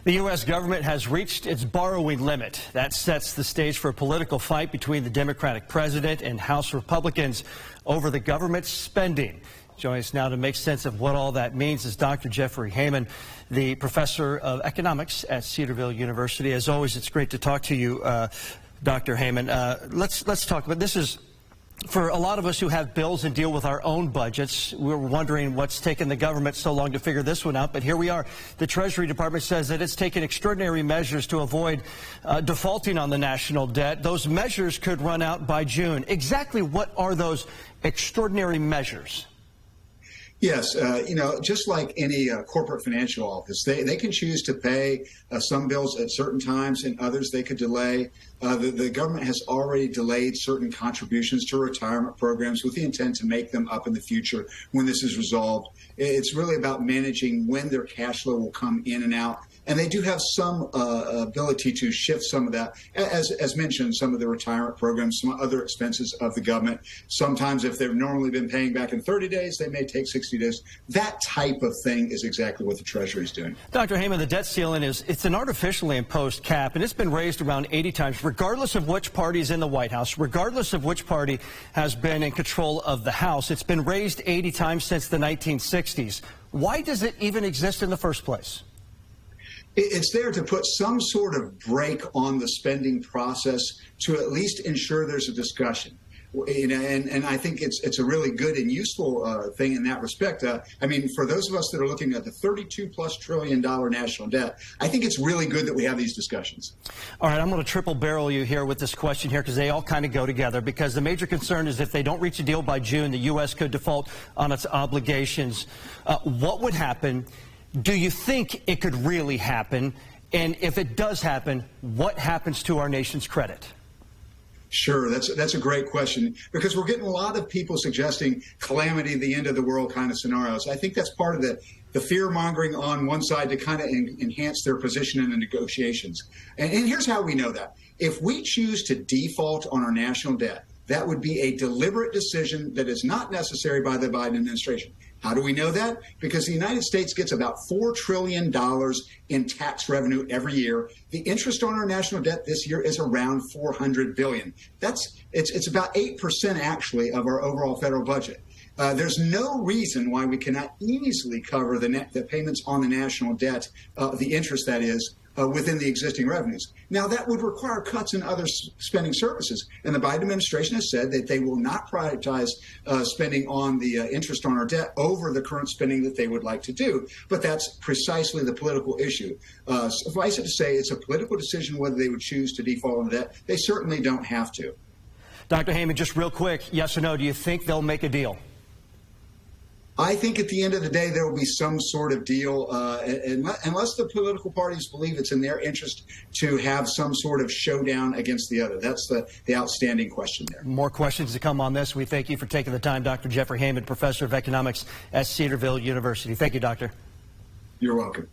The U.S. government has reached its borrowing limit. That sets the stage for a political fight between the Democratic president and House Republicans over the government's spending. Joining us now to make sense of what all that means is Dr. Jeffrey Heyman, the professor of economics at Cedarville University. As always, it's great to talk to you, Dr. Heyman. Let's talk about this. For a lot of us who have bills and deal with our own budgets, we're wondering what's taken the government so long to figure this one out. But here we are. The Treasury Department says that it's taken extraordinary measures to avoid defaulting on the national debt. Those measures could run out by June. Exactly what are those extraordinary measures? Yes, just like any corporate financial office, they can choose to pay some bills at certain times and others they could delay. The government has already delayed certain contributions to retirement programs with the intent to make them up in the future when this is resolved. It's really about managing when their cash flow will come in and out. And they do have some ability to shift some of that, as mentioned, some of the retirement programs, some other expenses of the government. Sometimes if they've normally been paying back in 30 days, they may take 60 days. That type of thing is exactly what the Treasury is doing. Dr. Heyman, the debt ceiling it's an artificially imposed cap, and it's been raised around 80 times, regardless of which party is in the White House, regardless of which party has been in control of the House. It's been raised 80 times since the 1960s. Why does it even exist in the first place? It's there to put some sort of brake on the spending process to at least ensure there's a discussion. And I think it's a really good and useful thing in that respect. I mean, for those of us that are looking at the $32+ trillion national debt, I think it's really good that we have these discussions. All right, I'm going to triple barrel you here with this question here because they all kind of go together, because the major concern is if they don't reach a deal by June, the U.S. could default on its obligations. What would happen? Do you think it could really happen? And if it does happen, what happens to our nation's credit? Sure, that's a great question, because we're getting a lot of people suggesting calamity, the end of the world kind of scenarios. I think that's part of the fear-mongering on one side to kind of enhance their position in the negotiations. And here's how we know that. If we choose to default on our national debt, that would be a deliberate decision that is not necessary by the Biden administration. How do we know that? Because the United States gets about $4 trillion in tax revenue every year. The interest on our national debt this year is around $400 billion. It's about 8% actually of our overall federal budget. There's no reason why we cannot easily cover the payments on the national debt, the interest that is, within the existing revenues. Now, that would require cuts in other spending services, and the Biden administration has said that they will not prioritize spending on the interest on our debt over the current spending that they would like to do. But that's precisely the political issue. Suffice it to say, it's a political decision whether they would choose to default on debt. They certainly don't have to. Dr. Heyman, just real quick, yes or no, do you think they'll make a deal? I think at the end of the day, there will be some sort of deal, unless the political parties believe it's in their interest to have some sort of showdown against the other. That's the outstanding question there. More questions to come on this. We thank you for taking the time, Dr. Jeffrey Heyman, professor of economics at Cedarville University. Thank you, Doctor. You're welcome.